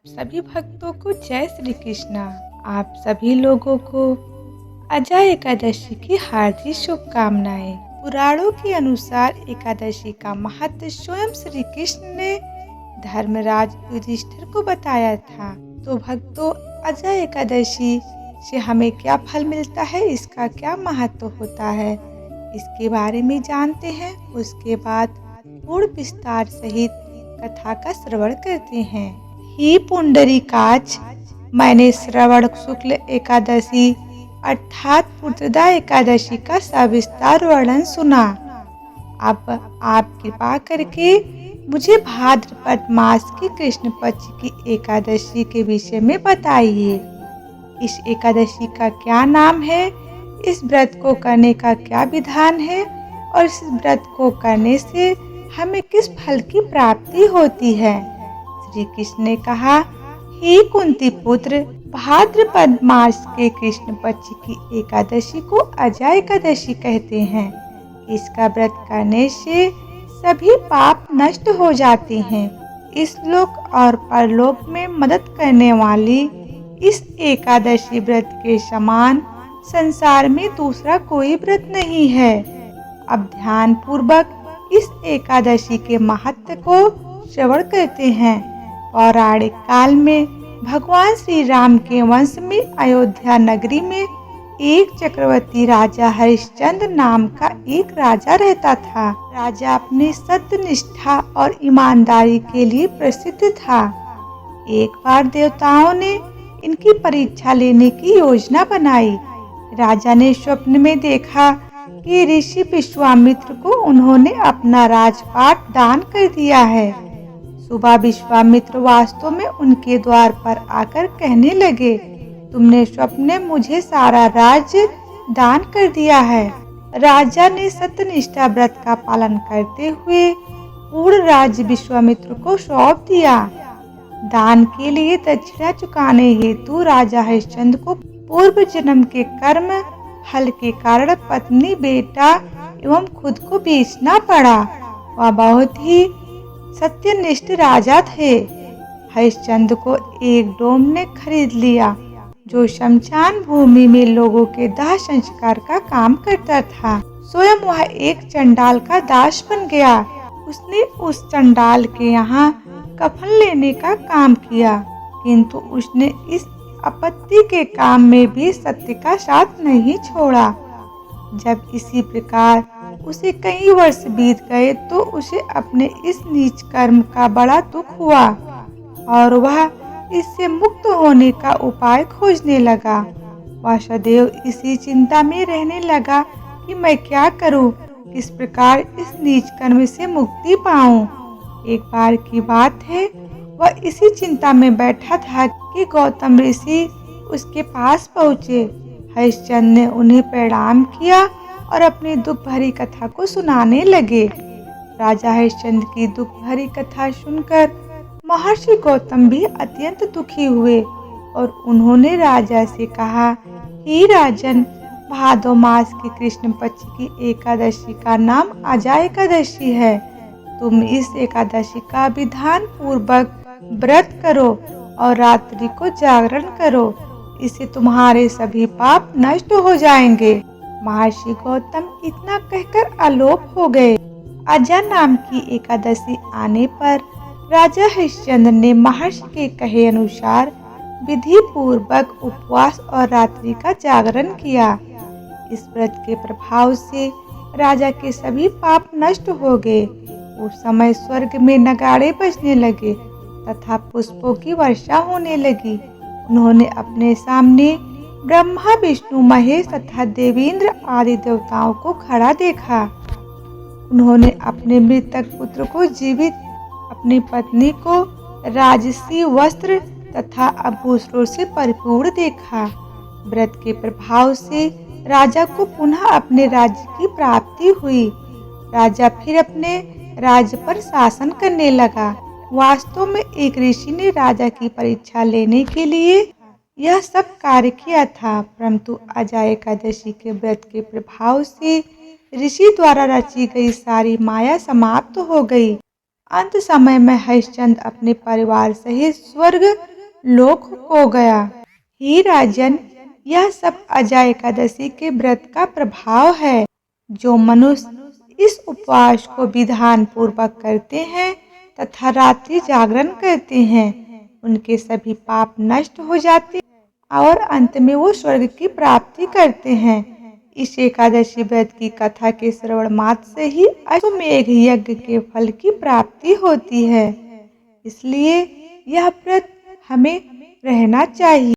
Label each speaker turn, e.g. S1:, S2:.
S1: सभी भक्तों को जय श्री कृष्णा। आप सभी लोगों को अजय एकादशी की हार्दिक शुभकामनाएं। पुराणों के अनुसार एकादशी का महत्व स्वयं श्री कृष्ण ने धर्मराज युधिष्ठिर को बताया था। तो भक्तों, अजय एकादशी से हमें क्या फल मिलता है, इसका क्या महत्व होता है, इसके बारे में जानते हैं। उसके बाद पूर्ण विस्तार सहित कथा का श्रवण करते हैं। ही पुंडरीकाक्ष, मैंने श्रवण शुक्ल एकादशी अर्थात पुत्रदा एकादशी का सविस्तार वर्णन सुना। अब आप कृपा करके मुझे भाद्रपद मास की कृष्ण पक्ष की एकादशी के विषय में बताइए। इस एकादशी का क्या नाम है, इस व्रत को करने का क्या विधान है और इस व्रत को करने से हमें किस फल की प्राप्ति होती है। श्री कृष्ण ने कहा, हे कुंती पुत्र, भाद्रपद मास के कृष्ण पक्ष की एकादशी को अजय एकादशी कहते हैं। इसका व्रत करने से सभी पाप नष्ट हो जाते हैं। इस लोक और परलोक में मदद करने वाली इस एकादशी व्रत के समान संसार में दूसरा कोई व्रत नहीं है। अब ध्यान पूर्वक इस एकादशी के महत्व को श्रवण करते हैं। पौराणिक काल में भगवान श्री राम के वंश में अयोध्या नगरी में एक चक्रवर्ती राजा हरिश्चंद्र नाम का एक राजा रहता था। राजा अपनी सत्यनिष्ठा और ईमानदारी के लिए प्रसिद्ध था। एक बार देवताओं ने इनकी परीक्षा लेने की योजना बनाई। राजा ने स्वप्न में देखा कि ऋषि विश्वामित्र को उन्होंने अपना राजपाट दान कर दिया है। सुबह विश्वामित्र वास्तव में उनके द्वार पर आकर कहने लगे, तुमने स्वप्न में मुझे सारा राज्य दान कर दिया है। राजा ने सत्यनिष्ठा व्रत का पालन करते हुए पूर्ण राज्य विश्वामित्र को सौंप दिया। दान के लिए दक्षिणा चुकाने हेतु राजा हरिश्चंद्र को पूर्व जन्म के कर्म फल के कारण पत्नी, बेटा एवं खुद को बेचना पड़ा। वह बहुत ही सत्यनिष्ठ राजा थे। हरिश्चंद्र को एक डोम ने खरीद लिया जो शमशान भूमि में लोगों के दाह संस्कार का काम करता था। स्वयं वह एक चंडाल का दास बन गया। उसने उस चंडाल के यहाँ कफन लेने का काम किया, किंतु उसने इस आपत्ति के काम में भी सत्य का साथ नहीं छोड़ा। जब इसी प्रकार उसे कई वर्ष बीत गए तो उसे अपने इस नीच कर्म का बड़ा दुख हुआ और वह इससे मुक्त होने का उपाय खोजने लगा। वह सदैव इसी चिंता में रहने लगा कि मैं क्या करूं, किस प्रकार इस नीच कर्म से मुक्ति पाऊं। एक बार की बात है, वह इसी चिंता में बैठा था कि गौतम ऋषि उसके पास पहुँचे। हरिश्चंद्र ने उन्हें प्रणाम किया और अपनी दुख भरी कथा को सुनाने लगे। राजा हरिश्चंद्र की दुख भरी कथा सुनकर महर्षि गौतम भी अत्यंत दुखी हुए और उन्होंने राजा से कहा, हे राजन, भादो मास की कृष्ण पक्ष की एकादशी का नाम अजय एकादशी है। तुम इस एकादशी का विधान पूर्वक व्रत करो और रात्रि को जागरण करो, इससे तुम्हारे सभी पाप नष्ट हो जाएंगे। महर्षि गौतम इतना कहकर आलोप हो गए। अजय नाम की एकादशी आने पर राजा हरिश्चंद्र ने महर्षि के कहे अनुसार विधि पूर्वक उपवास और रात्रि का जागरण किया। इस व्रत के प्रभाव से राजा के सभी पाप नष्ट हो गए। उस समय स्वर्ग में नगाड़े बजने लगे तथा पुष्पों की वर्षा होने लगी। उन्होंने अपने सामने ब्रह्मा, विष्णु, महेश तथा देवेंद्र आदि देवताओं को खड़ा देखा। उन्होंने अपने मृतक पुत्र को जीवित, अपनी पत्नी को राजसी वस्त्र तथा आभूषणों से परिपूर्ण देखा। व्रत के प्रभाव से राजा को पुनः अपने राज्य की प्राप्ति हुई। राजा फिर अपने राज्य पर शासन करने लगा। वास्तव में एक ऋषि ने राजा की परीक्षा लेने के लिए यह सब कार्य किया था, परंतु अजय एकादशी के व्रत के प्रभाव से ऋषि द्वारा रची गई सारी माया समाप्त हो गई। अंत समय में हरिश्चंद्र अपने परिवार सहित स्वर्ग लोक हो गया। ही राजन, यह सब अजा एकादशी के व्रत का प्रभाव है। जो मनुष्य इस उपवास को विधान पूर्वक करते हैं तथा रात्रि जागरण करते हैं, उनके सभी पाप नष्ट हो जाते और अंत में वो स्वर्ग की प्राप्ति करते हैं। इस एकादशी व्रत की कथा के श्रवण मात्र से ही अश्वमेघ यज्ञ के फल की प्राप्ति होती है। इसलिए यह व्रत हमें रहना चाहिए।